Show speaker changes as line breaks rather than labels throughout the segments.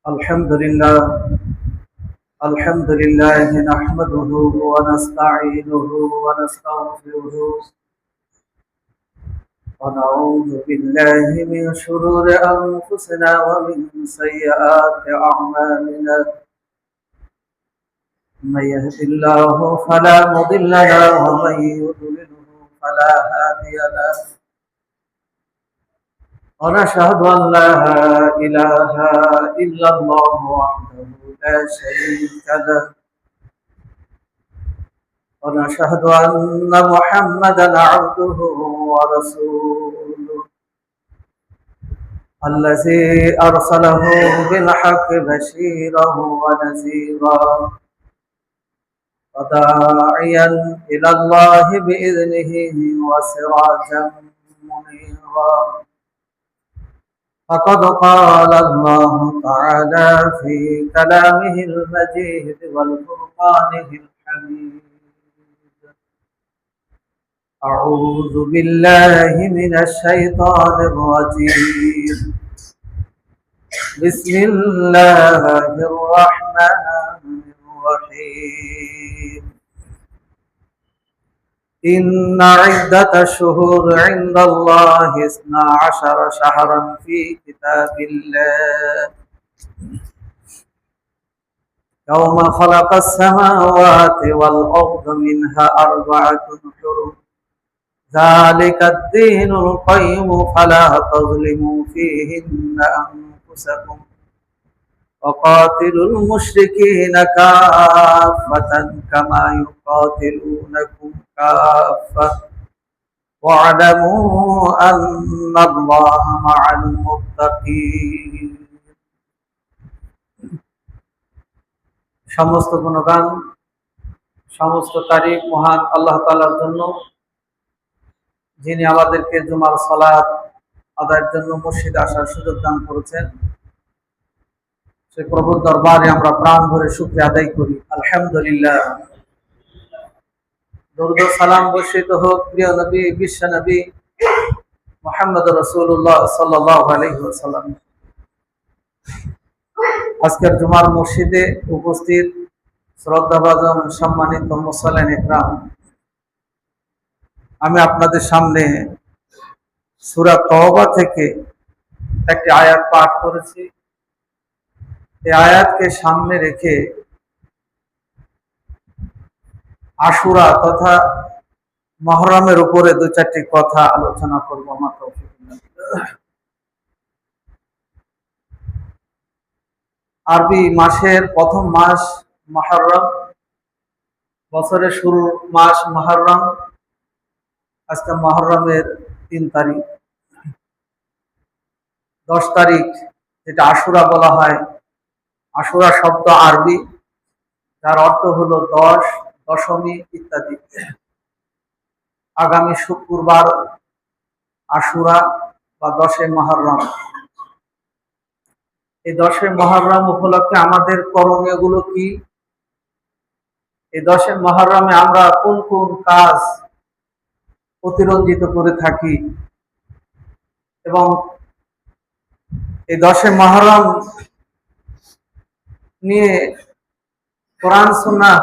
الحمد لله الحمد لله نحمده ونستعينه ونستغفره ونعوذ بالله من شرور أنفسنا ومن سيئات أعمالنا. من يهد الله فلا مضل له ومن يضلله فلا هادي له. ونشهد أن لا إله إلا الله وحده لا شريك له. ونشهد أن محمدا عبده ورسوله الذي أرسله بالحق بشيرا ونذيرا وداعيا إلى الله بإذنه وسراجا منيرا. فقد قال الله تعالى في كلامه المجيد والفرقانه الحميد: أعوذ بالله من الشيطان الرجيم. بسم الله الرحمن الرحيم. إن عدة الشهور عند الله 12 شهرا في كتاب الله يوم خلق السماوات والأرض منها 4 حرم ذلك الدين القيم فلا تظلموا فيهن أنفسكم وقاتلوا المشركين كافة كما يقاتلونكم كافة واعلموا أن الله مع المتقين. সমস্ত গুণগান সমস্ত তারিফ মহান আল্লাহ তাআলার জন্য, যিনি আমাদেরকে জুমার সালাত আদায়ের জন্য মসজিদে আসার সুযোগ দান করেছেন। সেই প্রভুর দরবারে আমরা প্রাণ ভরে শুকরিয়া আদায় করি। আলহামদুলিল্লাহ। দরুদ ও সালাম বর্ষিত হোক প্রিয় নবী বিশ্ব নবী মুহাম্মদ রাসূলুল্লাহ সাল্লাল্লাহু আলাইহি ওয়াসাল্লাম। আজকের জুমার মসজিদে উপস্থিত শ্রদ্ধাভাজন সম্মানিত মুসল্লিন ইকরাম, আমি আপনাদের সামনে সূরা তওবা থেকে একটি আয়াত পাঠ করেছি। এই আয়াতকে সামনে রেখে আশুরা তথা মুহররমের উপরে 2-4টি কথা আলোচনা করব। আমার তৌফিক নেই। আরবি মাসের প্রথম মাস মুহররম, বছরের শুরুর মাস মুহররম। আজকে মুহররমের 3 তারিখ। 10 তারিখ যেটা আশুরা বলা হয়, আশুরা শব্দ আরবি, যার অর্থ হলো 10, দশমী ইত্যাদি। আগামী শুক্রবার আশুরা বা 10 মুহররম। এই 10 মুহররম উপলক্ষে আমাদের করণীয় গুলো কি? এই 10 মুহররমে আমরা কোন কোন কাজ অতিরঞ্জিত করে থাকি এবং এই 10 মুহররম নিয়ে কোরআন সুন্নাহ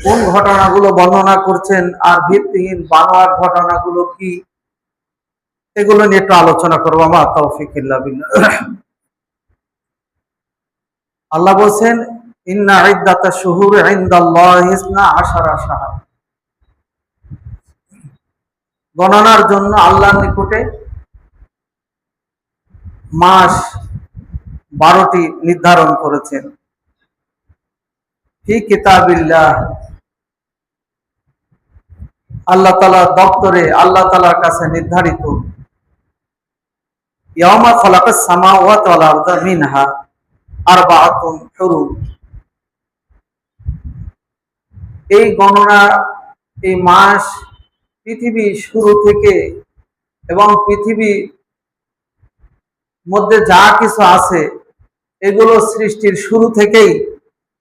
কোন ঘটনাগুলো বর্ণনা করছেন আর ভিত্তিহীন বানোয়াট ঘটনাগুলো কি, এগুলো নিয়ে একটু আলোচনা করবো। আমার তৌফিক ইল্লা বিল্লাহ। আল্লাহ বলছেন, ইন্না ইদ্দাতাশ শুহুরি ইনদাল্লাহি 12 শাহর। গণনার জন্য আল্লাহর নিকটে মাস 12টি নির্ধারণ করেছেন। ফি কিতাবিল্লাহ, আল্লাহ তাআলার দপ্তরে, আল্লাহ তাআলার কাছে নির্ধারিত। ইয়াওমা খালাকাস সামাওয়াতি ওয়াল আরদা মিনহা 4 হুরুম। এই গণনা, এই মাস পৃথিবী শুরু থেকে এবং পৃথিবীর মধ্যে যা কিছু আছে এগুলো সৃষ্টির শুরু থেকেই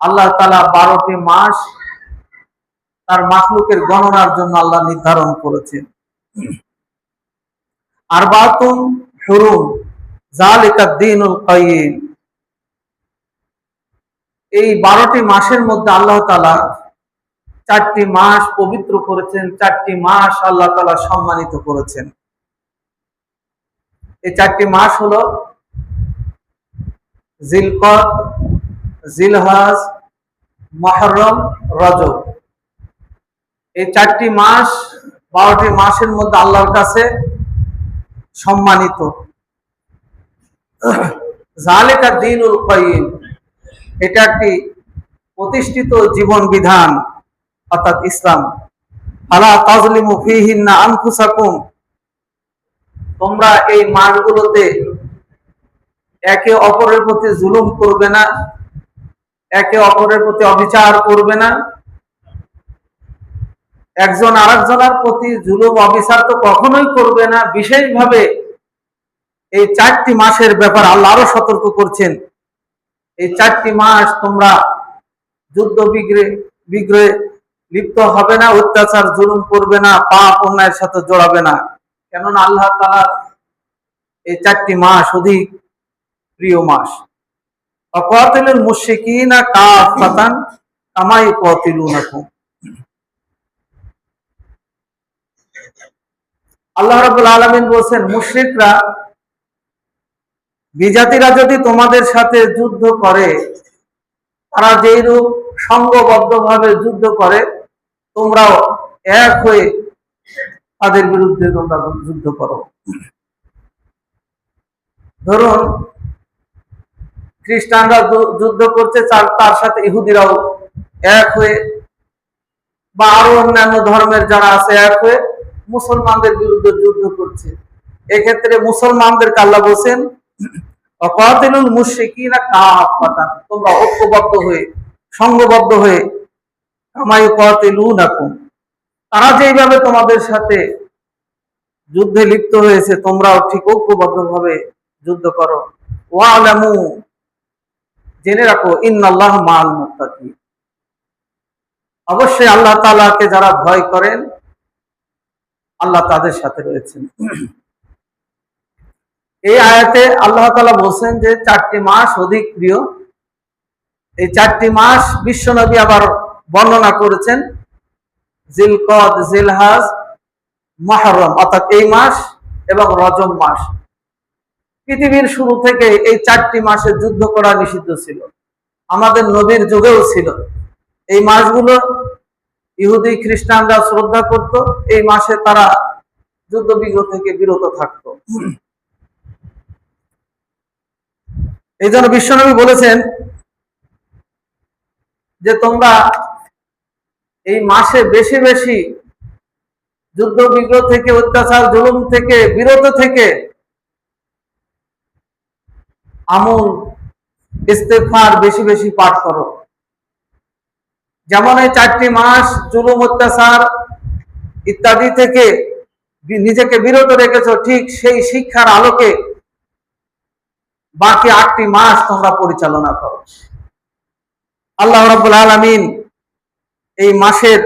আল্লাহ তাআলা 12টি মাস তার মাখলুকের গণনার জন্য আল্লাহ নির্ধারণ করেছেন। 4 হুরুম যালিকা দ্বীনুল কাইয়্যিম। এই 12টি মাসের মধ্যে আল্লাহ তাআলা 4টি মাস পবিত্র করেছেন, 4টি মাস আল্লাহ তাআলা সম্মানিত করেছেন। এই 4টি মাস হলো জিলকদ, জিলহজ, মুহররম, রজব। এই 4টি মাস 12টি মাসের মধ্যে আল্লাহর কাছে সম্মানিত। যালিকা দ্বীনুল কাইয়িম, এটা একটি প্রতিষ্ঠিত জীবন বিধান অর্থাৎ ইসলাম। আলা তাজলিমু ফীহিন্না আনফুসাকুম, তোমরা এই মাসগুলোতে একে অপরের প্রতি জুলুম করবে না, একে অপরের প্রতি অবিচার করবে না। একজন আরেকজনের প্রতি জুলুম অবিচার তো কখনোই করবে না। বিশেষভাবে এই 4টি মাসের ব্যাপার আল্লাহ আরো সতর্ক করছেন। এই 4টি মাস তোমরা যুদ্ধ বিগ্রহে লিপ্ত হবে না, অত্যাচার জুলুম করবে না, পাপ অন্যায়ের সাথে জড়াবে না। কেননা আল্লাহ তাআলার এই 4টি মাস অধিক প্রিয় মাস। ওয়াকাতিলুল মুশরিকিনা কাফাতান কামা ইউকাতিলুনাকুম, আল্লাহ রাব্বুল আলামিন বলেন, মুশরিকরা, বিজাতিরা যদি তোমাদের সাথে যুদ্ধ করে, তারা যেই রূপ সংঘবদ্ধভাবে যুদ্ধ করে, তোমরাও এক হয়ে তাদের বিরুদ্ধে তোমরা যুদ্ধ করো। ধরুন খ্রিস্টানরা যুদ্ধ করছে, তার সাথে ইহুদিরাও এক হয়ে, বা আরো অন্যান্য ধর্মের যারা আছে এক হয়ে মুসলমানদের বিরুদ্ধে যুদ্ধ করছে। এক্ষেত্রে মুসলমানদেরকে আল্লাহ বলছেন, ওয়াকাতিলুল মুশরিকিনা কাফাতান, তোমরা ঐক্যবদ্ধ হয়ে, সংঘবদ্ধ হয়ে, কামা ইউকাতিলুনাকুম, তারা যেইভাবে তোমাদের সাথে যুদ্ধে লিপ্ত হয়েছে তোমরাও ঠিক ঐক্যবদ্ধভাবে যুদ্ধ করো। ওয়ালামু, জেনে রাখো, ইন্নাল্লাহা মাআল মুত্তাকিন, অবশ্যই আল্লাহ তাআলাকে যারা ভয় করেন আল্লাহ তাদের সাথে রয়েছেন। এই আয়াতে আল্লাহ তাআলা বলছেন যে 4টি মাস অধিক প্রিয়। এই 4টি মাস বিশ্বনবী আবার বর্ণনা করেছেন, জিলকদ, জিলহজ, মুহররম, অর্থাৎ এই মাস এবং রজব মাস। পৃথিবীর শুরু থেকে এই 4টি মাসে যুদ্ধ করা নিষিদ্ধ ছিল, আমাদের নবীর যুগেও ছিল। এই মাসগুলো ইহুদি খ্রিস্টানরা শ্রদ্ধা করত, এই মাসে তারা যুদ্ধ বিগ্রহ থেকে বিরত থাকত। এই জন্য বিশ্বনবী বলেছেন যে তোমরা এই মাসে বেশি বেশি যুদ্ধ বিগ্রহ থেকে, অত্যাচার জুলুম থেকে বিরত থেকে আমল ইস্তেগফার বেশি বেশি পাঠ করো। যেমন এই 4টি মাস জুলুম, অত্যাচার ইত্যাদি থেকে নিজেকে বিরত রেখেছো, ঠিক সেই শিক্ষার আলোকে বাকি 8টি মাস তোমরা পরিচালনা করো। আল্লাহ রাব্বুল আলামিন এই মাসের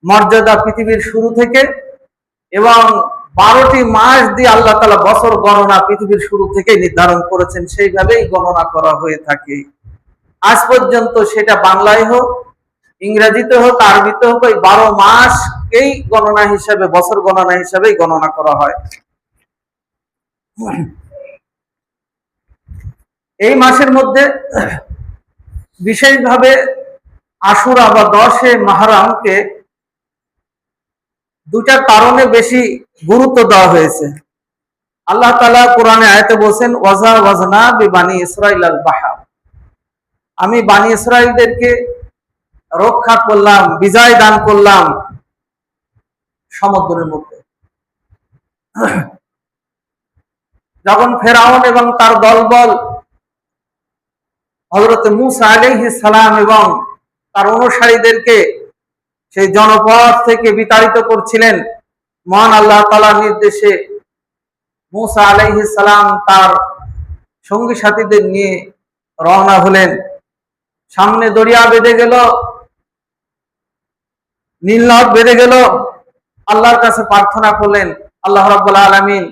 মর্যাদা পৃথিবীর শুরু থেকে এবং 12টি মাস দিয়ে আল্লাহ তাআলা বছর গণনা পৃথিবীর শুরু থেকে নির্ধারণ করেছেন, সেইভাবেই গণনা করা হয়ে থাকে আজ পর্যন্ত। সেটা বাংলায় হোক, ইংরেজিতে হোক, আরবিতে হোক, এই 12 মাসকেই গণনা হিসাবে, বছর গণনা হিসাবেই গণনা করা হয়। এই মাসের মধ্যে বিশেষভাবে আশুরা বা 10-এ মুহররমকে 2টা কারণে বেশি গুরুত্ব দেওয়া হয়েছে। আল্লাহ তাআলা কোরআনে আয়াতে বলেন, ওয়াজাওয়াজনা বিবানি ইসরাঈল আল বাহর, আমি বানি ইসরাঈলদেরকে রক্ষা করলাম, বিজয় দান করলাম সমুদ্রের মধ্যে। যখন ফেরাউন এবং তার দলবল হযরত মূসা আলাইহিস সালাম এবং তার অনুসারীদেরকে সেই জনপদ থেকে বিতাড়িত করছিলেন, মহান আল্লাহ তাআলার নির্দেশে মূসা আলাইহিস সালাম তার সঙ্গী সাথীদের নিয়ে রওনা হলেন। সামনে দরিয়া বেঁধে গেল, নীল নদ বেঁধে গেল। আল্লাহর কাছে প্রার্থনা করলেন, আল্লাহ রাব্বুল আলামিন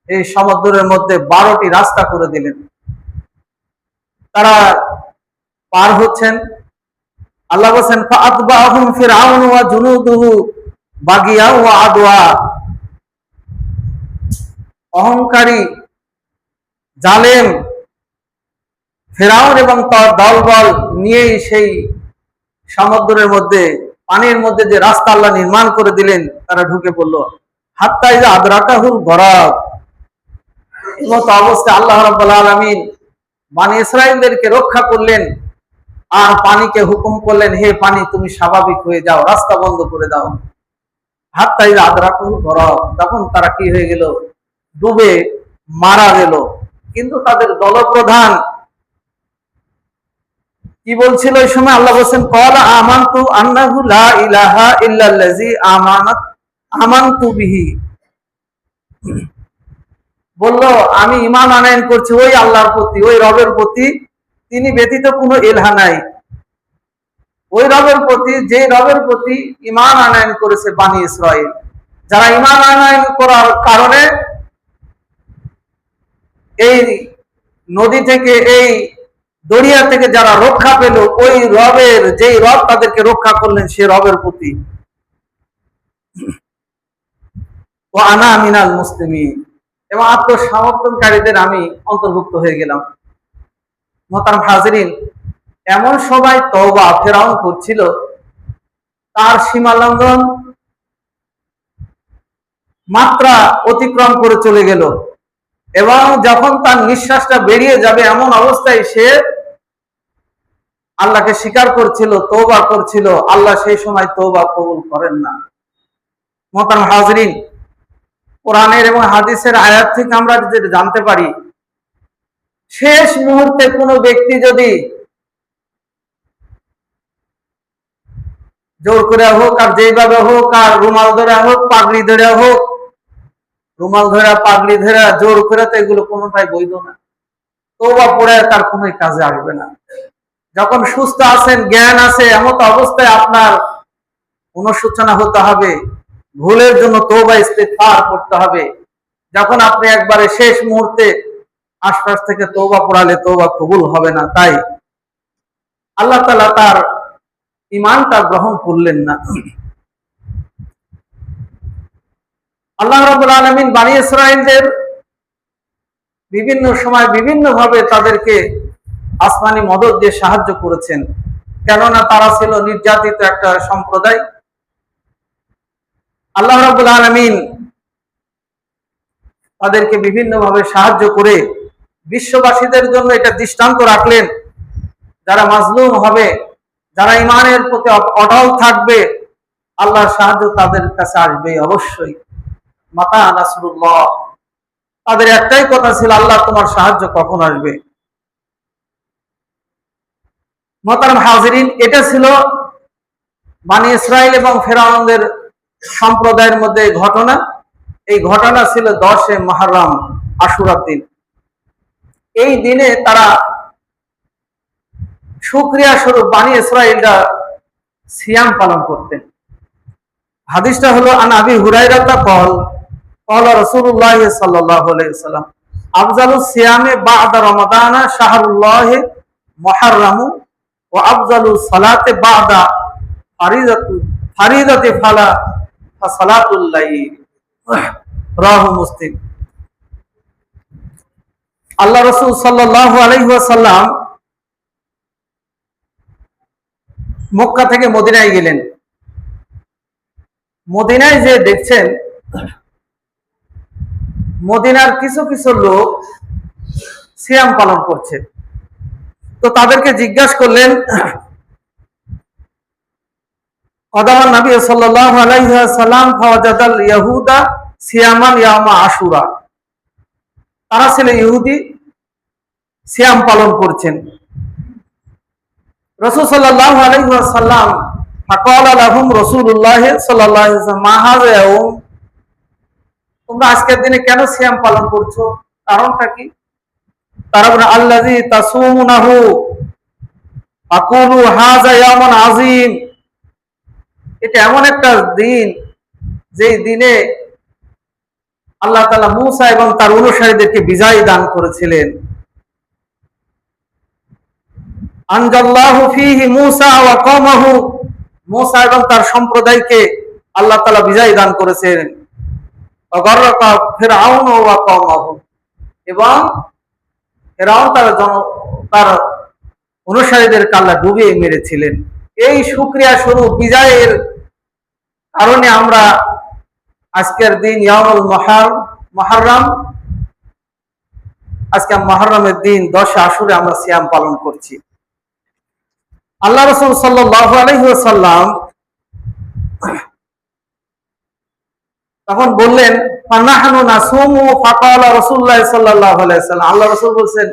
এই সমুদ্রের মধ্যে 12টি রাস্তা করে দিলেন। তারা পার হচ্ছেন। আল্লাহ বলেন ফাআতবাহুম ফিরআউন ওয়া জুনুদুহু বাগিয়া ওয়া আদওয়া। অহংকারী জালেম ফেরাউন এবং তার দলবল নিয়েই সেই সমুদ্রের মধ্যে, পানির মধ্যে যে রাস্তা আল্লাহ নির্মাণ করে দিলেন, তারা ঢুকে পড়লো। হাত্তা ইযা আদরাকাহুল গরাক। এমত অবস্থায় আল্লাহ রাব্বুল আলামিন বনী ইসরাঈলদেরকে রক্ষা করলেন আর পানিকে হুকুম করলেন, হে পানি তুমি স্বাভাবিক হয়ে যাও, রাস্তা বন্ধ করে দাও। হাত্তা ইযা আদরাকাহুল গরাক। তখন তারা কি হয়ে গেল? ডুবে মারা গেল। কিন্তু তাদের দলপ্রধান কি বলছিল এই সময়? আল্লাহ বলেন ক্বালা আমানতু আন্নাহু লা ইলাহা ইল্লাল্লাযী আমানতু বিহি। বলল আমি ঈমান আনয়ন করছি ওই আল্লাহর প্রতি, ওই রবের প্রতি, তিনি ব্যতীত কোনো ইলাহ নাই। ওই রবের প্রতি, যে রবের প্রতি ঈমান আনয়ন করেছে বনী ইসরাঈল। যারা ঈমান আনয়ন করার কারণে এই নদী থেকে, এই দরিয়া থেকে যারা রক্ষা পেল, ওই রবের, যেই রব তাদেরকে রক্ষা করলেন, সে রবের প্রতি। ও আনা মিনাল মুসলিমিন, এবং আত্মসমর্পণকারীদের আমি অন্তর্ভুক্ত হয়ে গেলাম। মোহতারাম হাজিরিন, এমন সবাই তওবা ফেরাউন করছিল, তার সীমালঙ্ঘন মাত্রা অতিক্রম করে চলে গেল, এবং যখন তার নিঃশ্বাসটা বেরিয়ে যাবে এমন অবস্থায় সে আল্লাহকে স্বীকার করছিল, তওবা করছিল। আল্লাহ সেই সময় তওবা কবুল করেন না। মোহতারাম হাজিরিন, কোরআনের এবং হাদিসের আয়াত থেকে আমরা যেটা জানতে পারি, শেষ মুহূর্তে কোনো ব্যক্তি যদি জোর করে হোক, আর যেভাবে হোক, আর রুমাল ধরে হোক, পাগড়ি ধরে হোক, রুমাল ধরা, পাগড়ি ধরা, জোর করে, তো এগুলো কোনোটাই বৈধ না। তওবা পড়ে তার কোনো কাজে আসবে না। যখন সুস্থ আছেন, জ্ঞান আছে, এমত অবস্থায় আপনার অনুশোচনা হতে হবে, ভুলের জন্য তওবা ইস্তিগফার করতে হবে। যখন আপনি একবারে শেষ মুহূর্তে আশপাশ থেকে তওবা পড়ালে তওবা কবুল হবে না। তাই আল্লাহ তাআলা তার ঈমানটা গ্রহণ করলেন না। আল্লাহ রাব্বুল আলামিন বনী ইসরাঈলদের বিভিন্ন সময় বিভিন্ন ভাবে তাদেরকে আসমানি মদদ দিয়ে সাহায্য করেছেন, কেননা তারা ছিল নির্যাতিত একটা সম্প্রদায়। আল্লাহ রাব্বুল আলামিন তাদেরকে বিভিন্ন ভাবে সাহায্য করে বিশ্ববাসীদের জন্য এটা দৃষ্টান্ত রাখলেন, যারা মাজলুম হবে, যারা ঈমানের প্রতি অটল থাকবে, আল্লাহর সাহায্য তাদের কাছে আসবে অবশ্যই। মাতা নাসরুল্লাহ, তাদের একটাই কথা ছিল, আল্লাহ তোমার সাহায্য কখন আসবে। মোহতারাম হাজিরিন, এটা ছিল বনী ইসরাঈল এবং ফেরাউনদের সম্প্রদায়ের মধ্যে ঘটনা। এই ঘটনা ছিল 10 মুহররম, আশুরার দিন। এই দিনে তারা শুকরিয়া স্বরূপ বনী ইসরাঈলরা সিয়াম পালন করতেন। হাদিসটা হলো আন আবি হুরায়রা ক্বাল ক্বালা রাসূলুল্লাহ সাল্লাল্লাহু আলাইহি ওয়াসাল্লাম আফজালুস সিয়ামে বা'দা রমাদানা শাহরুল্লাহ মুহররম ওয়া আফজালুস সালাতে বা'দা ফারিদাতি সালাতুল লাইল। রাহু মুসলিম। আল্লাহ রাসূল সাল্লাল্লাহু আলাইহি ওয়াসাল্লাম মক্কা থেকে মদিনায় গেলেন। মদিনায় যে দেখছেন, মদিনার কিছু কিছু লোক সিয়াম পালন করছে। তো তাদেরকে জিজ্ঞাসা করলেন, কদামান নবী সাল্লাল্লাহু আলাইহি ওয়াসাল্লাম ফাওয়াজাদাল ইয়াহুদা সিয়ামান ইয়ামা আশুরা। তারা ছিল ইহুদি, সিয়াম পালন করছেন। রাসূল সাল্লাল্লাহু আলাইহি ওয়াসাল্লাম ফাকালা লাহুম রাসূলুল্লাহ সাল্লাল্লাহু আলাইহি ওয়াসাল্লাম মা হাযা ইয়াউম, তোমরা আজকের দিনে কেন সিয়াম পালন করছো, কারণটা কি? তারা বলে আল্লাযী তাসুমুনাহু ফাকুলু হাযা ইয়াউমুন আযীম। এটা এমন একটা দিন, যে দিনে আল্লাহ তাআলা মূসা এবং তার অনুসারীদেরকে বিজয় দান করেছিলেন। আনজাল্লাহু ফীহি মূসা ওয়া কওমাহু, মূসা এবং তার সম্প্রদায়কে আল্লাহ তাআলা বিজয় দান করেছেন। ওয়া গররাকা ফিরআউন ওয়া কওমাহু, এবং ফিরআউন তার অনুসারীদেরকে আল্লাহ ডুবিয়ে মেরেছিলেন। এই শুকরিয়া স্বরূপ বিজয়ের কারণে আমরা আজকের দিন ইয়াউমুল মুহররম, আজকে মুহররমের দিন 10 আশুরে আমরা সিয়াম পালন করছি। আল্লাহ রাসূল সাল্লাল্লাহু আলাইহি ওয়াসাল্লাম তখন বললেন, ফানাহনু নাসুমু, ফাকালা রাসূলুল্লাহ সাল্লাল্লাহু আলাইহি ওয়াসাল্লাম, আল্লাহ রাসূল বলেন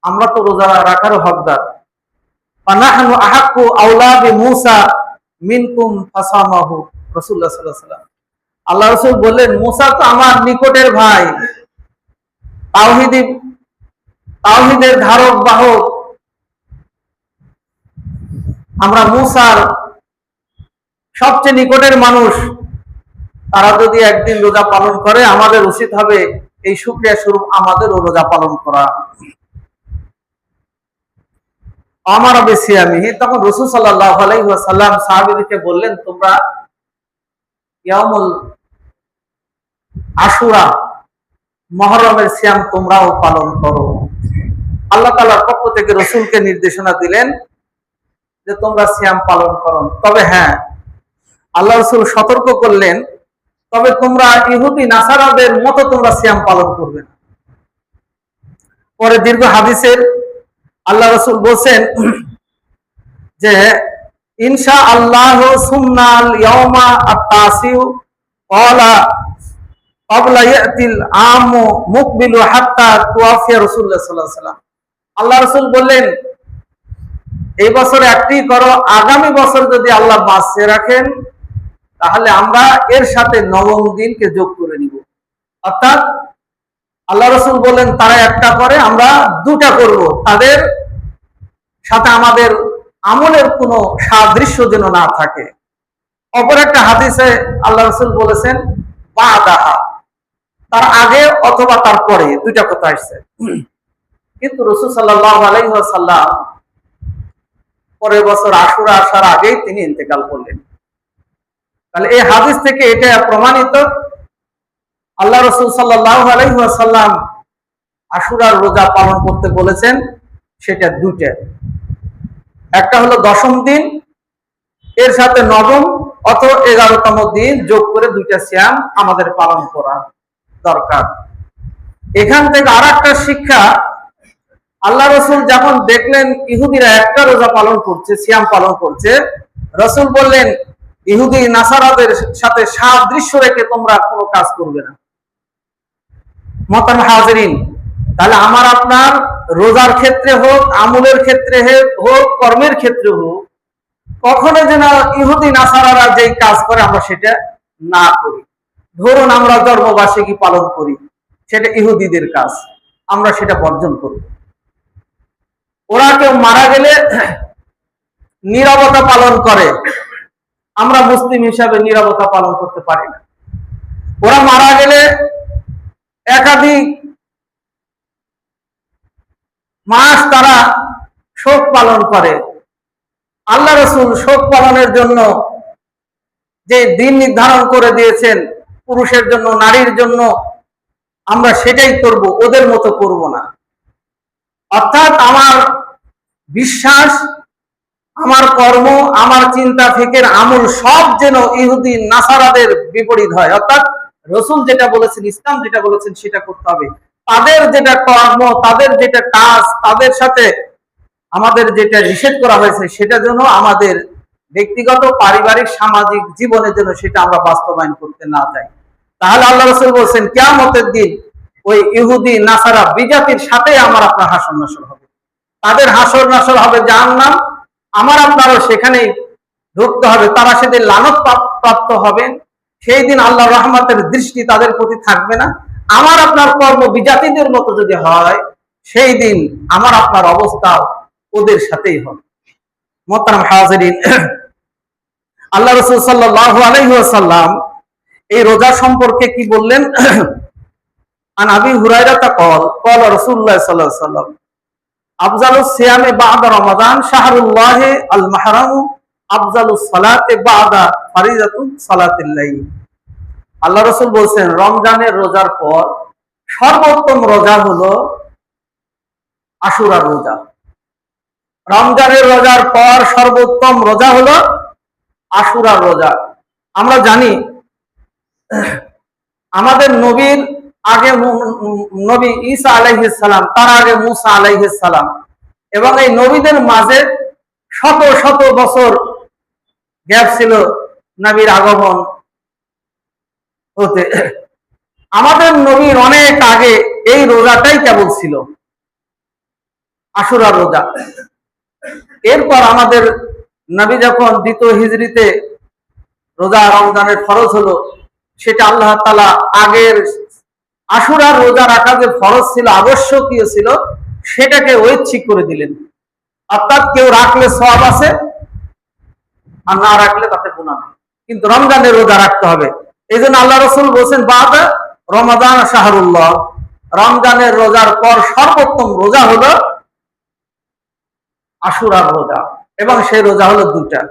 আমরা তো রোজা রাখার হকদার। ফানাহনু আহাক্কু আওলা বিমূসা মিনকুম ফাসামাহু, রাসূলুল্লাহ সাল্লাল্লাহু আলাইহি ওয়াসাল্লাম, আল্লাহ রাসূল বললেন মূসা তো আমার নিকটের ভাই, তাওহীদের ধারক বাহক, আমরা মূসার সবচেয়ে নিকটের মানুষ, তারা যদি একদিন রোজা পালন করে আমাদের উচিত হবে এই শুকরিয়া স্বরূপ আমাদেরও রোজা পালন করা। আমার বিসিয়ামিহি, তখন রাসূল সাল্লাল্লাহু আলাইহি ওয়াসাল্লাম সাহাবীদেরকে বললেন, তোমরা ইয়াউমুল আশুরা, মুহররমের সিয়াম তোমরাও পালন করো। আল্লাহ তাআলার পক্ষ থেকে রাসূলকে নির্দেশনা দিলেন যে তোমরা সিয়াম পালন করো। তবে হ্যাঁ, আল্লাহ রাসূল সতর্ক করলেন, তবে তোমরা ইহুদি নাসারাদের মতো তোমরা সিয়াম পালন করবে না। পরে দীর্ঘ হাদিসের আল্লাহ রাসূল বলেন যে ইনশাআল্লাহ সুন্নাল ইয়াউমা আত-তাসিউ ক্বালা ক্বাবলা ইয়াতিল আমু মুকবিলু হাত্তা তুওয়াফিয়া রাসূলুল্লাহ সাল্লাল্লাহু আলাইহি ওয়াসাল্লাম, আল্লাহ রাসূল বললেন এই বছর একটি করো, আগামী বছর যদি আল্লাহ বাঁচিয়ে রাখেন তাহলে আমরা এর সাথে নবম দিনকে যোগ করে নিব। অর্থাৎ আল্লাহ রাসূল বলেন তারা একটা করে, আমরা দুটা করব, তাদের সাথে আমাদের আমলের কোনো সাদৃশ্য যেন না থাকে। অপর একটা হাদিসে আল্লাহ রাসূল বলেছেন বাদাহা, তার আগে অথবা তার পরে, দুইটা কথা আসছে। কিন্তু রাসূল সাল্লাল্লাহু আলাইহি ওয়াসাল্লাম পরের বছর আশুরা আসার আগেই তিনি ইন্তেকাল করলেন। তাহলে এই হাদিস থেকে এটা প্রমাণিত আল্লাহ রাসূল সাল্লাল্লাহু আলাইহি ওয়াসাল্লাম আশুরার রোজা পালন করতে বলেছেন, সেটা দুইটা, একটা হলো 10ম দিন, এর সাথে নবম অথবা 11তম দিন যোগ করে দুইটা সিয়াম আমাদের পালন করা দরকার। এখান থেকে আরেকটা শিক্ষা, আল্লাহ রাসূল যখন দেখলেন ইহুদিরা একটা রোজা পালন করছে, সিয়াম পালন করছে, রাসূল বললেন ইহুদি নাসারাদের সাথে সাদৃশ্য রেখে তোমরা কোনো কাজ করবে না। মুহতারাম হাজিরিন, তাহলে আমার আপনার রোজার ক্ষেত্রে হোক, আমলের ক্ষেত্রে হোক, কর্মের ক্ষেত্রে হোক, কখনো যেন ইহুদি নাসারারা যেই কাজ করে আমরা সেটা না করি। ধরুন আমরা জন্মবার্ষিকী পালন করি, সেটা ইহুদিদের কাজ, আমরা সেটা বর্জন করি। ওরা কেউ মারা গেলে নীরবতা পালন করে, আমরা মুসলিম হিসাবে নীরবতা পালন করতে পারি না। ওরা মারা গেলে একাধিক মাস তারা শোক পালন করে। আল্লাহ রাসূল শোক পালনের জন্য যে দিন নির্ধারণ করে দিয়েছেন পুরুষের জন্য, নারীর জন্য, আমরা সেটাই করব, ওদের মতো করব না। অর্থাৎ আমার বিশ্বাস, আমার কর্ম, আমার চিন্তা, ফিকির, আমল সব যেন ইহুদি নাসারাদের বিপরীত হয়। অর্থাৎ রাসূল যেটা বলেছেন, ইসলাম যেটা বলেছেন সেটা করতে হবে। তাদের যেটা কর্ম, তাদের যেটা কাজ, তাদের সাথে আমাদের যেটা নিষেধ করা হয়েছে সেটা যেন আমাদের ব্যক্তিগত, পারিবারিক, সামাজিক জীবনের জন্য সেটা আমরা বাস্তবায়ন করতে না চাই। তাহলে আল্লাহ রাসূল বলেছেন কিয়ামতের দিন ওই ইহুদি নাসারা বিজাতির সাথে আমার আপনার হাসর নাসর হবে, তাদের হাসর নাসর হবে জাহান্নাম, আমার আপনারও সেখানেই ঢুকতে হবে। তারা সেদিন লানত প্রাপ্ত হবে, সেই দিন আল্লাহর রহমতের দৃষ্টি তাদের প্রতি থাকবে না। আমার আপনার কর্ম বিজাতিদের মতো যদি হয়, সেই দিন আমার আপনার অবস্থা ওদের সাথেই হবে। মুহতারাম হাজিরিন, আল্লাহ রাসূল সাল্লাল্লাহু আলাইহি ওয়াসাল্লাম এই রোজা সম্পর্কে কি বললেন? আন আবি হুরায়রা ক্বাল ক্বালা রাসূলুল্লাহ সাল্লাল্লাহু আলাইহি ওয়াসাল্লাম আফজালুস সিয়ামে বা'দা রমাদান শাহরুল্লাহি আল মাহরাম আফজালুস সালাতে বা'দা ফারিদাতুস সালাতিল লাইল। আল্লাহ রাসূল বলেন রমজানের রোজার পর সর্বোত্তম রোজা হলো আশুরার রোজা। রমজানের রোজার পর সর্বোত্তম রোজা হলো আশুরার রোজা। আমরা জানি আমাদের নবীর আগে নবী ঈসা আলাইহিস সালাম, তার আগে মুসা আলাইহিস সালাম, এবং এই নবীদের মাঝে শত শত বছর গ্যাপ ছিল নবীর আগমন হতে। আমাদের নবীর অনেক আগে এই রোজাটাই কেবল ছিল, আশুরার রোজা। এরপর আমাদের নবী যখন দ্বিতীয় হিজরিতে রোজা রমজানের ফরজ হলো, সেটা আল্লাহ তাআলা আগের আশুরার রোজা রাখা যে ফরজ ছিল, আবশ্যকীয় ছিল, সেটাকে ঐচ্ছিক করে দিলেন। অর্থাৎ কেউ রাখলে সওয়াব আছে আর না রাখলে তাতে গুনাহ নেই, কিন্তু রমজানের রোজা রাখতে হবে। এই জন্য আল্লাহ রাসূল বলেছেন বা'দা রমাদান শাহরুল্লাহ, রমজানের রোজার পর সর্বোত্তম রোজা হলো আশুরার রোজা, এবং সেই রোজা হলো দুটা।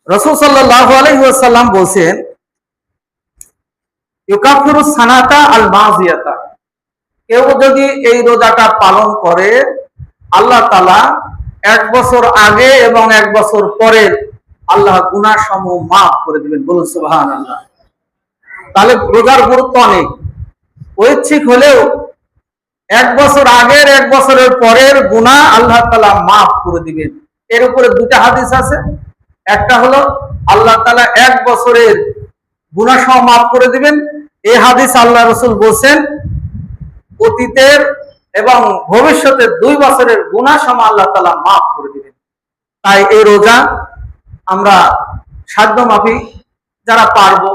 রাসূল সাল্লাল্লাহু আলাইহি ওয়াসাল্লাম বলেন ইউকাফিরুস সানাতা আল মাযিয়াতা, কেউ যদি এই রোজাটা পালন করে আল্লাহ তাআলা এক বছর আগে এবং এক বছর পরে আল্লাহ গুনাহ সমূহ মাফ করে দিবেন। বলুন সুবহানাল্লাহ। তাহলে রোজার গুরুত্ব অনেক। ঐচ্ছিক হলেও এক বছর আগের এক বছরের পরের গুনাহ আল্লাহ তাআলা মাফ করে দিবেন। এর উপরে দুটা হাদিস আছে। একটা হলো আল্লাহ তাআলা এক বছরের গুনাহ সহ মাফ করে দিবেন। এই হাদিস আল্লাহ রাসূল বলেন অতীতের এবং ভবিষ্যতের 2 বছরের গুনাহ সহ আল্লাহ তাআলা মাফ করে দিবেন। তাই এই রোজা আমরা সাধ্যমাফিক যারা পারবো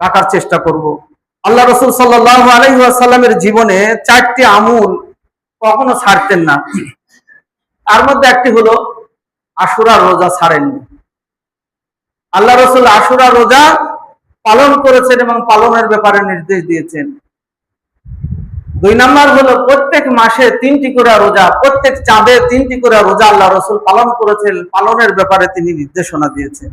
রাখার চেষ্টা করব। আল্লাহ রাসূল সাল্লাল্লাহু আলাইহি ওয়াসাল্লামের জীবনে 4টি আমল কখনো ছাড়তেন না। তার মধ্যে একটি হলো আশুরার রোজা ছাড়েননি। আল্লাহ রাসূল আশুরার রোজা পালন করেছেন এবং পালনের ব্যাপারে নির্দেশ দিয়েছেন। 2 নাম্বার হলো প্রত্যেক মাসে 3টি করে রোজা, প্রত্যেক চাঁদে 3টি করে রোজা আল্লাহ রাসূল পালন করেছেন, পালনের ব্যাপারে তিনি নির্দেশনা দিয়েছেন।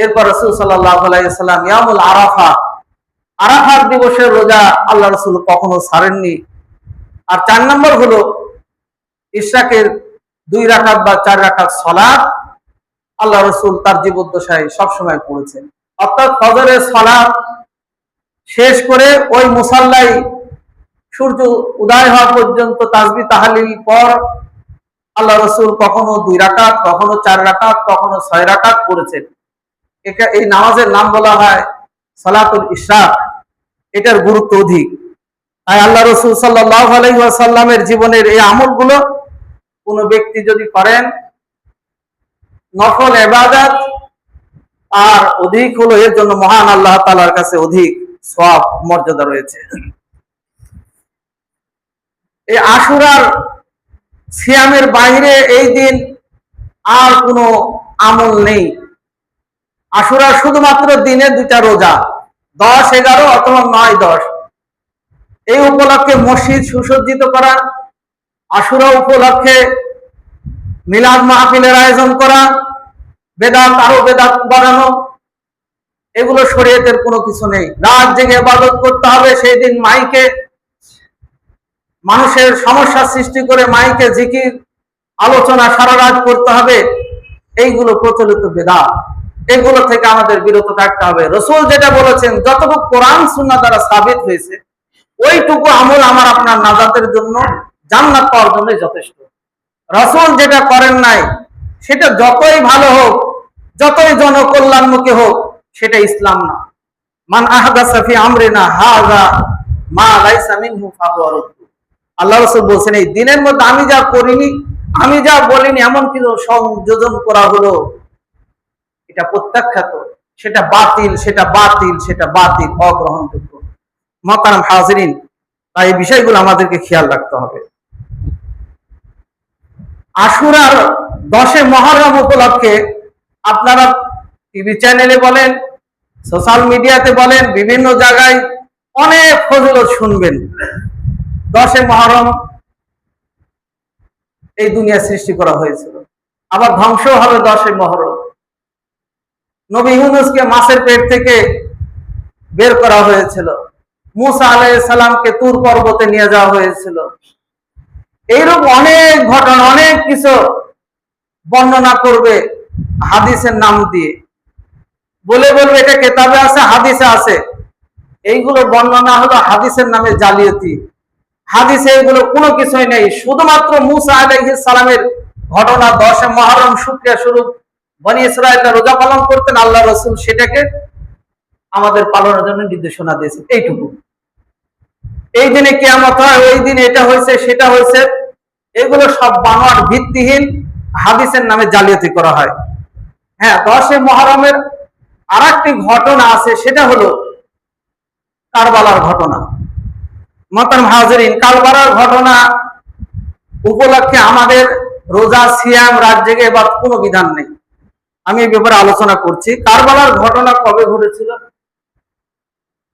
এরপর রাসূল সাল্লাল্লাহু আলাইহি ওয়াসাল্লাম ইয়ামুল আরাফা, আরাফার দিবসের রোজা আল্লাহ রাসূল কখনো ছাড়েননি। আর 4 নম্বর হলো ইশরাকের 2 রাকাত বা 4 রাকাত সালাত আল্লাহ রাসূল তার জীবদ্দশায় সবসময় পড়েছেন। অর্থাৎ ফজরের সালাত শেষ করে ওই মুসাল্লায় সূর্য উদয় হওয়া পর্যন্ত তাসবিহ তাহলিল পর আল্লাহ রাসূল কখনো 2 রাকাত, কখনো 4 রাকাত, কখনো 6 রাকাত পড়েছেন। এই নামাজের নাম বলা হয় সালাতুল ইশরাক। এটার গুরুত্ব অধিক। তাই আল্লাহ রাসূল সাল্লাল্লাহু আলাইহি ওয়াসাল্লামের জীবনের এই আমলগুলো কোনো ব্যক্তি যদি করেন, নফল ইবাদত আর অধিক হলো, এর জন্য মহান আল্লাহ তাআলার কাছে অধিক সওয়াব মর্যাদা রয়েছে। এই আশুরার সিয়ামের বাইরে এই দিন আর কোনো আমল নেই। আশুরার শুধুমাত্র দিনে 2টা রোজা, 10, 11 অথবা 9, 10। এই উপলক্ষে মসজিদ সুসজ্জিত করা, আশুরা উপলক্ষে মিলাদ মাহফিলের আয়োজন করা, বেদাত আরো বেদাত বাড়ানো, এগুলো শরীয়তের কোনো কিছু নেই। রাত জেগে ইবাদত করতে হবে, সেই দিন মাইকে মানুষের সমস্যা সৃষ্টি করে মাইকে জিকির আলোচনা সারা রাত করতে হবে, এইগুলো প্রচলিত বেদাত। এগুলো থেকে আমাদের বিরত থাকতে হবে। রাসূল যেটা বলেছেন, যতটুকু কোরআন সুন্নাহ দ্বারা সাবিত হয়েছে ওইটুকু আমল আমার আপনার নাজাতের জন্য, জান্নাত পাওয়ার জন্য যথেষ্ট। রাসূল যেটা করেন নাই সেটা যতই ভালো হোক, যতই জনকল্যাণমুখী হোক, সেটা ইসলাম না। মান আহদাসা ফি আমরিনা হাযা মা লাইসা মিনহু ফাহুয়া রাদ্দ। আল্লাহ রাসূল বলেন এই দিনের মধ্যে আমি যা করিনি, আমি যা বলিনি, এমন কিছু সংযোজন করা হলো, এটা প্রত্যাখ্যাত, সেটা বাতিল, সেটা বাতিল, সেটা বাতিল, অগ্রহণযোগ্য। মুহতারাম হাজিরিন, তাই এই বিষয়গুলো আমাদেরকে খেয়াল রাখতে হবে। আশুরার 10 মুহররম উপলক্ষে আপনারা টিভি চ্যানেলে বলেন, সোশ্যাল মিডিয়াতে বলেন, বিভিন্ন জায়গায় অনেক ফজিলত শুনবেন। 10 মুহররম এই দুনিয়া সৃষ্টি করা হয়েছিল। আবার ধ্বংস হবে 10 মুহররম। নবী ইউনূসকে মাছের পেট থেকে বের করা হয়েছিল। মূসা আলাইহিস সালামকে তুর পর্বতে নিয়ে যাওয়া হয়েছিল। এইরকম অনেক ঘটনা, অনেক কিছু বর্ণনা করবে হাদিসের নাম দিয়ে, বলবে এটা কিতাবে আছে, হাদিসে আছে। এইগুলো বর্ণনা হলো হাদিসের নামে জালিয়াতি। হাদিসে এগুলো কোনো কিছুই নেই, শুধুমাত্র মূসা আলাইহিস সালামের ঘটনা। 10 মুহররম শুকরিয়া স্বরূপ বনি ইসরাঈলরা রোজা পালন করতেন, আল্লাহ রাসূল সেটাকে আমাদের পালনের জন্য নির্দেশনা দিয়েছেন, এইটুকু। এই দিনে কিয়ামত হয়, ওই দিন এটা হয়েছে, সেটা হয়েছে, এগুলো সব বানোয়াট, ভিত্তিহীন হাদিসের নামে জালিয়াতি করা হয়। হ্যাঁ, 10 মুহররমের আরেকটি ঘটনা আছে, সেটা হলো কারবালার ঘটনা। মোহতারাম হাজিরিন, কারবালার ঘটনা উপলক্ষে আমাদের রোজা, সিয়াম, রাত জেগে বা কোনো বিধান নেই। আমি এই ব্যাপারে আলোচনা করছি। কারবালার ঘটনা কবে ঘটেছিল?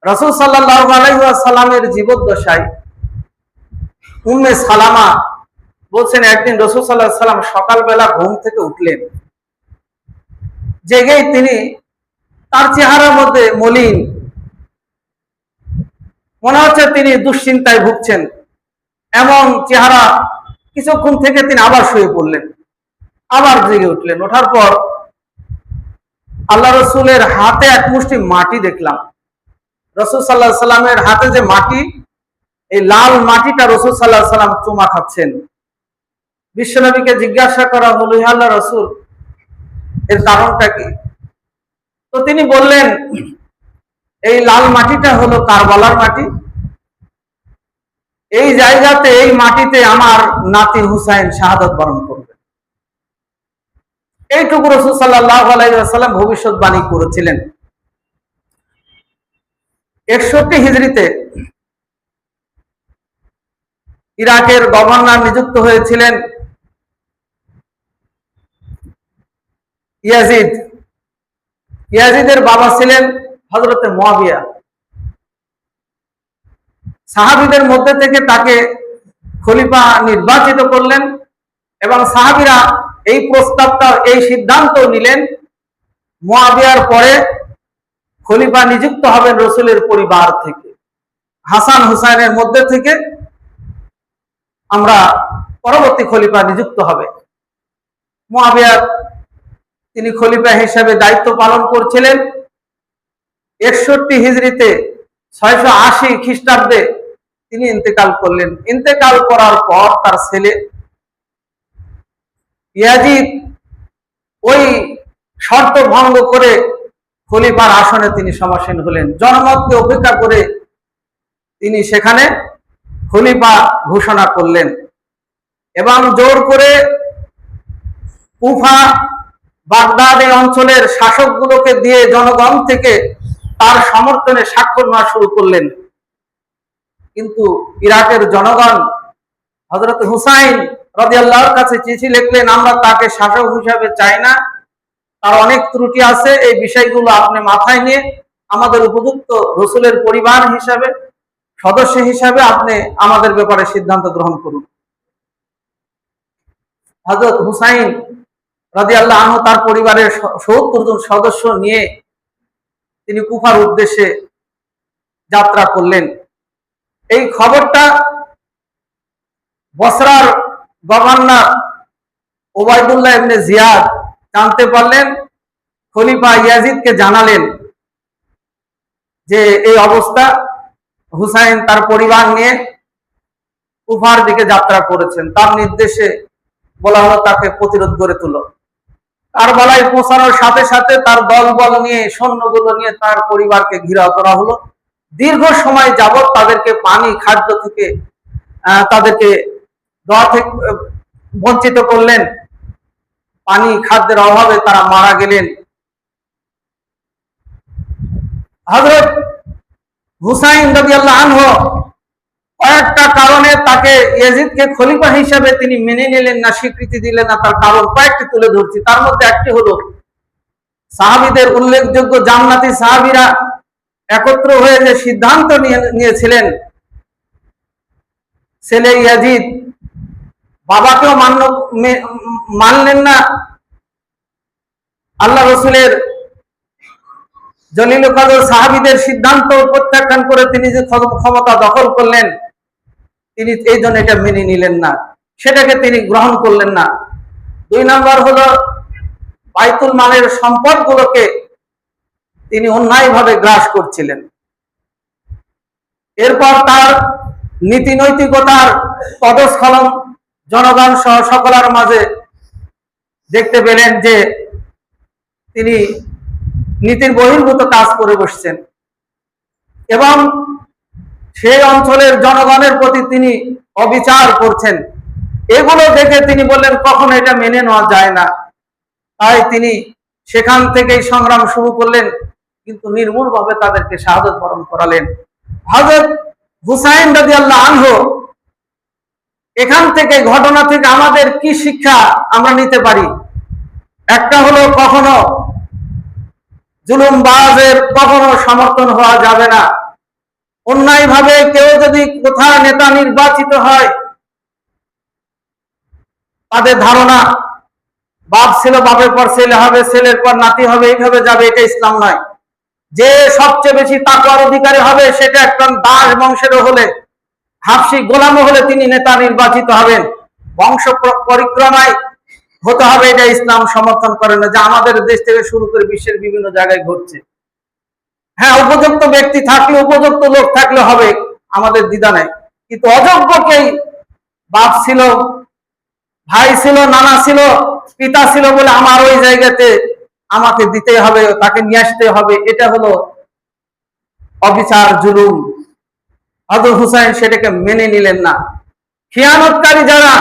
রাসূল সাল্লাল্লাহু আলাইহি ওয়াসাল্লামের জীবদ্দশায় উম্মে সালামা বলছেন, একদিন রাসূল সাল্লাল্লাহু আলাইহি ওয়াসাল্লাম সকালবেলা ঘুম থেকে উঠলেন। জেগেই তিনি তার চেহারার মধ্যে মলিন, মনে হচ্ছে তিনি দুশ্চিন্তায় ভুগছেন, এমন চেহারা। কিছুক্ষণ থেকে তিনি আবার শুয়ে পড়লেন, আবার জেগে উঠলেন। ওঠার পর আল্লাহ রসুলের হাতে এক মুষ্টি মাটি দেখলাম। রাসূল সাল্লাল্লাহু আলাইহি ওয়াসাল্লামের হাতে যে মাটি, এই লাল মাটিটা রাসূল সাল্লাল্লাহু আলাইহি ওয়াসাল্লাম চুমা খাচ্ছেন। বিশ্বনবীকে জিজ্ঞাসা করা হলো, হে আল্লাহ রাসূল, এর কারণটা কি? তো তিনি বললেন, এই লাল মাটিটা হলো কারবালার মাটি। এই জায়গাতে, এই মাটিতে আমার নাতি হুসাইন শাহাদাত বরণ করবে। এইটুকু রাসূল সাল্লাল্লাহু আলাইহি ওয়াসাল্লাম ভবিষ্যৎবাণী করেছিলেন। 61 হিজরিতে ইরাকের গভর্নর নিযুক্ত হয়েছিলেন ইয়াজিদ। ইয়াজিদের বাবা ছিলেন হযরতে মুয়াবিয়া। সাহাবীদের মধ্যে থেকে তাকে খলিফা নির্বাচিত করলেন এবং সাহাবীরা এই প্রস্তাবটা, এই সিদ্ধান্ত নিলেন, মুয়াবিয়ার পরে খলিফা নিযুক্ত হবেন রাসূলের পরিবার থেকে, হাসান হুসাইনের মধ্যে থেকে আমরা পরবর্তী খলিফা নিযুক্ত হবে। মুয়াবিয়া তিনি খলিফা হিসেবে দায়িত্ব পালন করছিলেন। 61 হিজরিতে 680 খ্রিস্টাব্দে তিনি ইন্তেকাল করলেন। ইন্তেকাল করার পর তার ছেলে ইয়াজিদ ওই শর্ত ভঙ্গ করে খলিফার আসনে তিনি সমাসীন হলেন। জনমতকে উপেক্ষা করে তিনি সেখানে খলিফা ঘোষণা করলেন এবং জোর করে কুফা, বাগদাদ এই অঞ্চলের শাসকগুলোকে দিয়ে জনগণ থেকে তার সমর্থনে স্বাক্ষর নেওয়া শুরু করলেন। কিন্তু ইরাকের জনগণ হযরত হুসাইন রাদিয়াল্লাহুর কাছে চিঠি লিখলেন, আমরা তাকে শাসক হিসাবে চাই না, তার অনেক ত্রুটি আছে, এই বিষয়গুলো আপনি মাথায় নিয়ে আমাদের উপযুক্ত রাসূলের পরিবার হিসাবে, সদস্য হিসাবে আপনি আমাদের ব্যাপারে সিদ্ধান্ত গ্রহণ করুন। হযরত হুসাইন রাদিয়াল্লাহু আনহু তার পরিবারের 70 জন সদস্য নিয়ে তিনি কুফার উদ্দেশ্যে যাত্রা করলেন। এই খবরটা বসরার গভর্নর ওবায়দুল্লাহ ইবনে জিয়াদ জানতে পারলেন, খলিফা ইয়াজিদকে জানালেন যে এই অবস্থা, হুসাইন তার পরিবার নিয়ে কুফার দিকে যাত্রা করেছেন। তার নির্দেশে বলা হলো তাকে প্রতিরোধ গড়ে তুলো। কারবালায় পৌঁছানোর সাথে সাথে তার দলবল নিয়ে, সৈন্যগুলো নিয়ে তার পরিবারকে ঘেরাও করা হলো। দীর্ঘ সময় যাবত তাদেরকে পানি, খাদ্য থেকে তাদেরকে দেওয়া থেকে বঞ্চিত করলেন। পানি, খাদ্যের অভাবে তারা মারা গেলেন। হযরত হুসাইন রাদিয়াল্লাহু আনহু কয়েকটা কারণে তাকে, ইয়াজিদকে খলিফা হিসেবে তিনি মেনে নিলেন না, স্বীকৃতি দিলেন না। তার কারণ কয়েকটি তুলে ধরছি। তার মধ্যে একটি হলো, সাহাবীদের উল্লেখযোগ্য জান্নাতি সাহাবীরা একত্র হয়ে যে সিদ্ধান্ত নিয়েছিলেন, ছেলে ইয়াজিদ বাবাকেও মানলেন না। আল্লাহ রসুলের জলিল কদর সাহাবীদের সিদ্ধান্ত প্রত্যাখ্যান করে তিনি যে ক্ষমতা দখল করলেন, তিনি এই জন্য এটা মেনে নিলেন না, সেটাকে তিনি গ্রহণ করলেন না। 2 নম্বর হলো বাইতুল মালের সম্পদগুলোকে তিনি অন্যায়ভাবে গ্রাস করছিলেন। এরপর তার নীতি নৈতিকতার পদস্খলন জনগণ সহ সকলের মাঝে দেখতে পেলেন যে তিনি নীতির বহির্ভূত কাজ করে বসছেন এবং সেই অঞ্চলের জনগণের প্রতি তিনি অবিচার করছেন। এগুলো দেখে তিনি বললেন কখনো এটা মেনে নেওয়া যায় না। তাই তিনি সেখান থেকেই সংগ্রাম শুরু করলেন, কিন্তু নির্মূলভাবে তাদেরকে শাহাদাত বরণ করালেন। হযরত হুসাইন রাদিয়াল্লাহু আনহু, এখান থেকে ঘটনা থেকে আমাদের কি শিক্ষা আমরা নিতে পারি? একটা হলো কখনো জুলুমবাজের কখনো সমর্থন হওয়া যাবে না। অন্যায়ভাবে কেউ যদি কোথাও নেতা নির্বাচিত হয়, তাদের ধারণা বাপ ছিল, বাপের পর ছেলে হবে, ছেলের পর নাতি হবে, এইভাবে যাবে, এটা ইসলাম নয়। যে সবচেয়ে বেশি তাকওয়ার অধিকারী হবে সেটা একটা দাস বংশেরও হলে, হাবশি গোলামও হলে তিনি নেতা নির্বাচিত হবেন। বংশ পরিক্রমায় হতে হবে, এটা ইসলাম সমর্থন করে না, যা আমাদের দেশ থেকে শুরু করে বিশ্বের বিভিন্ন জায়গায় ঘটছে। হ্যাঁ, উপযুক্ত ব্যক্তি থাকলে, উপযুক্ত লোক থাকলে হবে, আমাদের দ্বিধা নাই। কিন্তু অযোগ্যকেই বাপ ছিল, ভাই ছিল, নানা ছিল, পিতা ছিল বলে আমার ওই জায়গাতে আমাকে দিতে হবে, তাকে নিয়ে আসতে হবে, এটা হলো অবিচার, জুলুম। হযরত হুসাইন সেটাকে মেনে নিলেন না। খিয়ানতকারী যারা,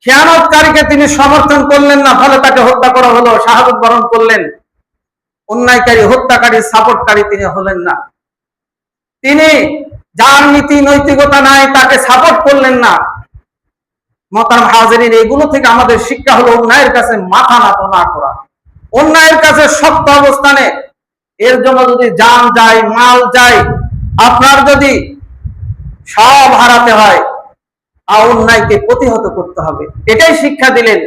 খিয়ানতকারীকে তিনি সমর্থন করলেন না, ফলে তাকে হত্যা করা হলো, শাহাদাত বরণ করলেন। অন্যায়কারী, হত্যাকারী, সাপোর্টকারী তিনি হলেন না। তিনি যার নীতি নৈতিকতা নাই তাকে সাপোর্ট করলেন না। মোহতারাম হাজিরিন, এগুলো থেকে আমাদের শিক্ষা হলো অন্যায়ের কাছে মাথা নত না করা, অন্যায়ের কাছে শক্ত অবস্থানে। এর জন্য যদি জান যায়, মাল যায়, আপনার যদি সব হারাতে হয়, আর অন্যায়কে প্রতিহত করতে হবে, এটাই শিক্ষা দিলেন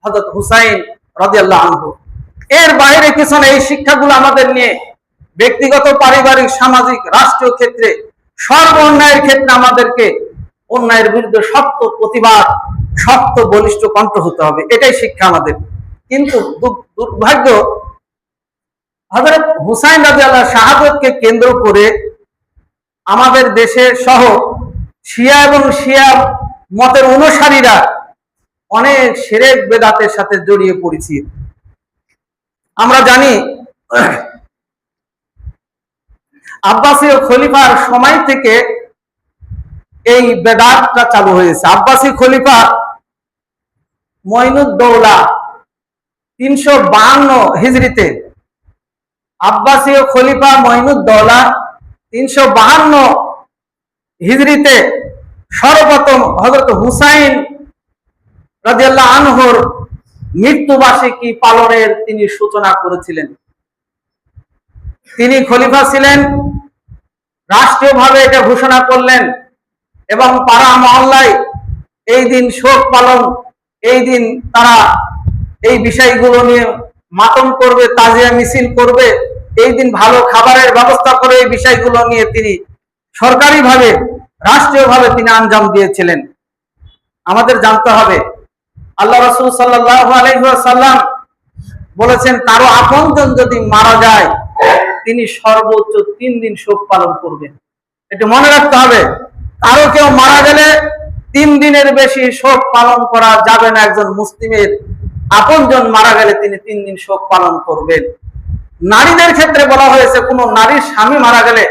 হযরত হুসাইন রাদিয়াল্লাহু আনহু। এর বাইরে কিছু না। এই শিক্ষাগুলো আমাদের নিয়ে ব্যক্তিগত, পারিবারিক, সামাজিক, রাষ্ট্রীয় ক্ষেত্রে, সর্ব অন্যায়ের ক্ষেত্রে আমাদেরকে অন্যায়ের বিরুদ্ধে শক্ত প্রতিবাদ, শক্ত বলিষ্ঠ কণ্ঠ হতে হবে, এটাই শিক্ষা আমাদের। কিন্তু দুর্ভাগ্য, হযরত হুসাইন রাদিয়াল্লাহু শাহাদাতকে কেন্দ্র করে আমাদের দেশে সহ শিয়া এবং শিয়া মতের অনুসারীরা অনেক শিরক বেদাতের সাথে জড়িয়ে পড়েছি। আমরা জানি আব্বাসীয় খলিফার সময় থেকে এই বেদাতটা চালু হয়েছে। আব্বাসী খলিফা মঈনুদ্দৌলা 352 হিজরিতে, আব্বাসীয় খলিফা মঈনুদ্দৌলা 352 হিজরিতে সর্বপ্রথম হযরত হুসাইন রাদিয়াল্লাহু আনহুর মৃত্যুবার্ষিকী পালনের তিনি সূচনা করেছিলেন। তিনি খলিফা ছিলেন, রাষ্ট্রীয়ভাবে এটা ঘোষণা করলেন এবং পাড়া মহল্লায় এই দিন শোক পালন, এই দিন তারা এই বিষয়গুলো নিয়ে মাতম করবে, তাজিয়া মিছিল করবে, এই দিন ভালো খাবারের ব্যবস্থা করে এই বিষয়গুলো নিয়ে তিনি সরকারিভাবে, রাষ্ট্রীয়ভাবে তিনি আঞ্জাম দিয়েছিলেন। আমাদের জানতে হবে, আল্লাহ রাসূল সাল্লাল্লাহু আলাইহি ওয়াসাল্লাম বলেছেন, কারো আপনজন যদি মারা যায় তিনি সর্বোচ্চ 3 দিন শোক পালন করবেন। এটা মনে রাখতে হবে। কারো কেউ মারা গেলে 3 দিনের বেশি শোক পালন করা যাবে না। একজন মুসলিমের আপনজন মারা গেলে তিনি 3 দিন শোক পালন করবেন। নারীদের ক্ষেত্রে বলা হয়েছে, কোন নারীর স্বামী মারা গেলে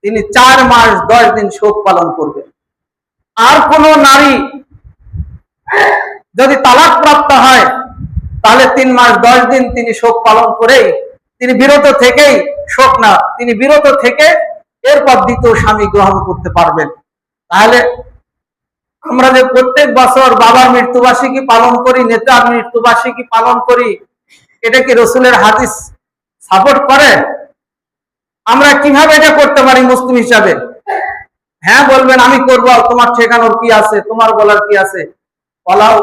তিনি 4 মাস 10 দিন শোক পালন করবেন। আর কোন নারী যদি তালাক প্রাপ্ত হয় তাহলে 3 মাস 10 দিন তিনি শোক পালন করেই, তিনি বিরত থেকেই, শোক না, তিনি বিরত থেকে এরপর দ্বিতীয় স্বামী গ্রহণ করতে পারবেন। তাহলে আমরা যে প্রত্যেক বছর বাবার মৃত্যুবার্ষিকী পালন করি, নেতার মৃত্যুবার্ষিকী পালন করি, এটা কি রাসূলের হাদিস সাপোর্ট করে? আমরা কিভাবে এটা করতে পারি মুসলিম হিসাবে? হ্যাঁ বলবেন, আমি করবো, তোমার ঠেকানোর কি আছে, তোমার বলার কি আছে? ওয়ালাউ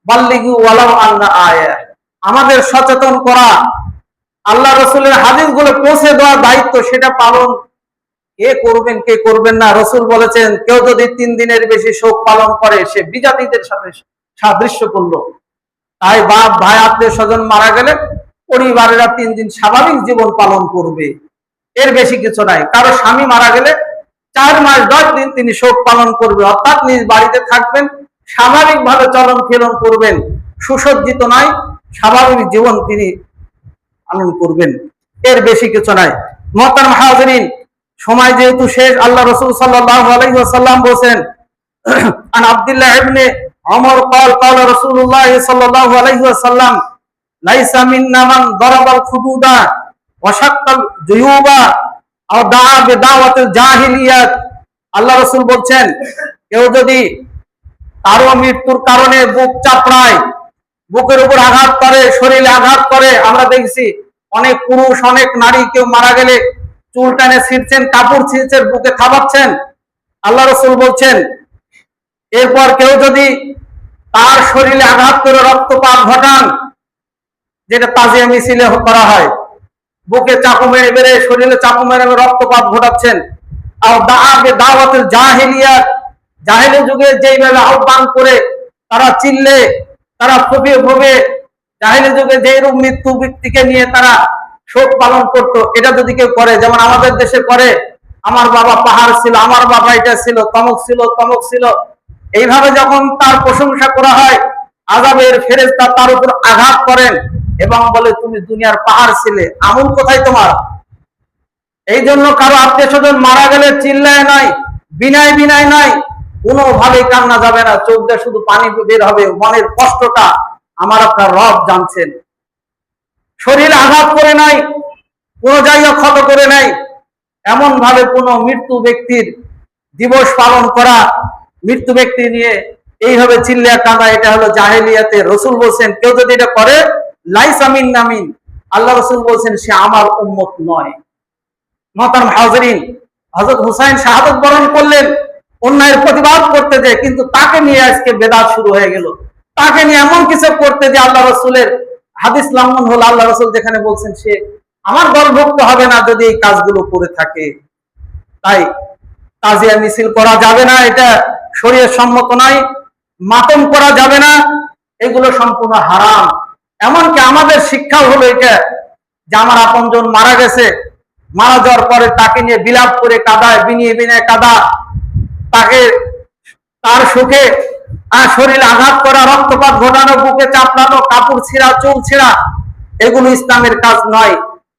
বাল্লিগু ওয়ালাউ আন্না আয়া। আমাদের সচেতন করা, আল্লাহ রাসূলের হাদিসগুলো পৌঁছে দেওয়ার দায়িত্ব, সেটা পালন কে করবেন কে করবেন না। রাসূল বলেছেন, কেউ যদি 3 দিনের বেশি শোক পালন করে সে বিজাতিদের সাথে সাদৃশ্য করলো। তাই বাপ ভাই আত্মীয় স্বজন মারা গেলে পরিবারেরা 3 দিন স্বাভাবিক জীবন পালন করবে, এর বেশি কিছু নাই। কারো স্বামী মারা গেলে 4 মাস 10 দিন তিনি শোক পালন করবে, অর্থাৎ নিজ বাড়িতে থাকবেন, স্বাভাবিকভাবে চলন ফিরন করবেন, সুসজ্জিত নয়, স্বাভাবিক জীবন তিনি পালন করবেন, এর বেশি কিছু নাই। মুহতারাম হাজিরিন, সময় যেহেতু শেষ, আল্লাহ রাসূল সাল্লাল্লাহু আলাইহি ওয়াসাল্লাম বলেন, আন আব্দুল্লাহ ইবনে ওমর قال قال رسول الله صلى الله عليه وسلم ليس منا من ضرب الخدود وشق الجيوب او دعا بدعوة الجاهلية। আল্লাহ রাসূল বলছেন, কেউ যদি কারো মৃত্যুর কারণে বুক চাপড়ায়, বুকের উপর আঘাত করে, শরীরে আঘাত করে, আমরা দেখছি অনেক পুরুষ অনেক নারী কেউ মারা গেলে চুল টানে ছিঁড়ছেন, কাপড় ছিঁড়ছেন, বুকে থাবাচ্ছেন। আল্লাহ রাসূল বলছেন, এরপর কেউ যদি তার শরীরে আঘাত করে রক্তপাত ঘটান, যেটা তাজিয়া মিছিলে করা হয়, বুকে চাকু মেরে মেরে শরীরে চাকু মেরে রক্তপাত ঘটাচ্ছেন, আর দাওয়াতুল জাহিলিয়াত, জাহেলি যুগে যেইভাবে আহ্বান করে তারা চিল্লে, তারা ফুঁপিয়ে ফুঁপিয়ে জাহেলি যুগে যেই রূপ মৃত্যু ব্যক্তিকে নিয়ে তারা শোক পালন করতো, এটা যদি কেউ করে, যেমন আমাদের দেশে করে, আমার বাবা পাহাড় ছিল, আমার বাবা এটা ছিল, তমক ছিল, তমক ছিল, এইভাবে যখন তার প্রশংসা করা হয়, আযাবের ফেরেশতা তার উপর আঘাত করেন এবং বলে, তুমি দুনিয়ার পাহাড় ছিলে, আমল কোথায় তোমার? এই জন্য কারো আত্মীয় স্বজন মারা গেলে চিল্লায় নাই, বিনায় বিনায় নাই, কোনোভাবে কান্না যাবে না, চোখ দিয়ে শুধু পানি বের হবে। মনের কষ্টটা আমার আপনার রব জানছেন। শরীর আঘাত করে নাই, কোন জায়গা ক্ষত করে নাই, এমন ভাবে কোন মৃত্যু ব্যক্তির দিবস পালন করা, মৃত্যু ব্যক্তি নিয়ে এইভাবে চিল্লিয়া কাঁদা, এটা হলো জাহেলিয়াতে। রাসূল বলছেন, কেউ যদি এটা করে, লাইসা মিন্না মিন, আল্লাহ রাসূল বলছেন, সে আমার উম্মত নয়। মুহতারাম হাজিরিন, হযরত হুসাইন শাহাদাত বরণ করলেন অন্যায়ের প্রতিবাদ করতে যে, কিন্তু তাকে নিয়ে আজকে বেদাত শুরু হয়ে গেল, তাকে নিয়ে এমন কিছু করতে যে আল্লাহ রাসূলের হাদিস লঙ্ঘন হলো। আল্লাহ রাসূল যেখানে বলছেন সে আমার দলভুক্ত হবে না যদি এই কাজগুলো করে থাকে। তাই তাজিয়া মিছিল করা যাবে না, এটা শরীয়ত সম্মত নয়। মাতম করা যাবে না, এগুলো সম্পূর্ণ হারাম। এমনকি আমাদের শিক্ষা হলো এটা, যে আমার আপনজন মারা গেছে, মারা যাওয়ার পরে তাকে নিয়ে বিলাপ করে কাঁদায়, বিনিয়ে বিনিয়ে কাঁদা, তাকে তার সুখে শরীরে আঘাত করা, রক্তপাত ঘটানো, বুকে চাপড়ানো, কাপড় ছিঁড়া, চুল ছিঁড়া, এগুলো ইসলামের কাজ নয়।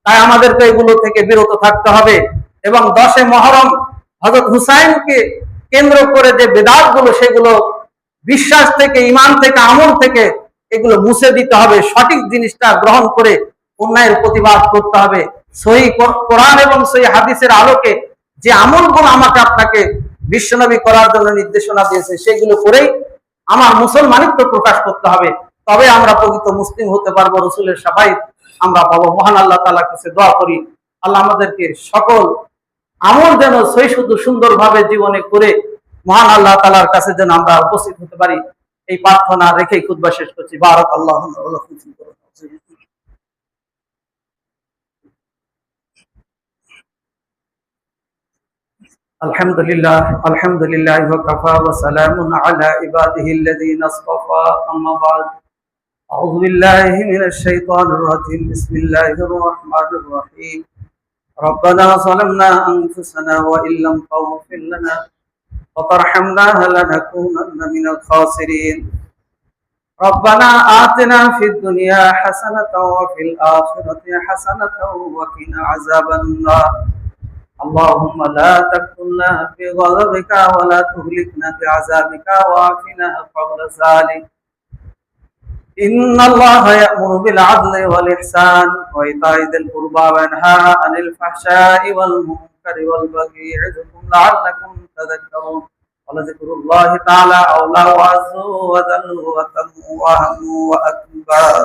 তাই আমাদেরকে এগুলো থেকে বিরত থাকতে হবে। এবং 10 মুহররম হযরত হুসাইনকে কেন্দ্র করে যে বিদআত গুলো, সেগুলো বিশ্বাস থেকে, ঈমান থেকে, আমল থেকে এগুলো মুছে দিতে হবে। সঠিক জিনিসটা গ্রহণ করে অন্যায়ের প্রতিবাদ করতে হবে। সহিহ কোরআন এবং সহিহ হাদিসের আলোকে যে আমলগুলো আমাকে আপনাকে বিশ্বনবী করার জন্য নির্দেশনা দিয়েছে, সেগুলো করেই আমার মুসলমানিত্ব প্রকাশ করতে হবে। তবে আমরা প্রকৃত মুসলিম হতে পারবো, রাসূলের শাফায়াত আমরা পাবো। মহান আল্লাহ তাআলার কাছে দোয়া করি, আল্লাহ আমাদেরকে সকল আমল যেন সহি শুদ্ধ সুন্দরভাবে জীবনে করে মহান আল্লাহ তাআলার কাছে যেন আমরা উপস্থিত হতে পারি, এই প্রার্থনা রেখেই খুতবা শেষ করছি। বারাকাল্লাহু ফীকুম। আলহামদুলিল্লাহ, আলহামদুলিল্লাহ ওয়া কাফা ওয়া সালামুন আলা ইবাদিহিল্লাযীনা ইসতাফা, আম্মা বা'দ। আউযু বিল্লাহি মিনাশ শাইতানির রাজীম। বিসমিল্লাহির রাহমানির রাহিম। রব্বানা যালামনা আনফুসানা ওয়া ইল্লাম তাগফির লানা ওয়া তারহামনা লানাকুনান্না মিনাল খাসিরিন। রব্বানা আতিনা ফিদ দুনিয়া হাসানাতাও ওয়া ফিল আখিরাতি হাসানাতাও ওয়া কিনা আযাবান নার। اللهم لا تكلنا بغضبك ولا تهلكنا بعذابك وعافنا قبل ذلك. إن الله يأمر بالعدل والإحسان وإيتاء ذي القربى وينهى عن الفحشاء والمنكر والبغي يعظكم لعلكم تذكرون. ولذكر الله تعالى أولى وأعز وأجل وأتم وأهم وأكبر.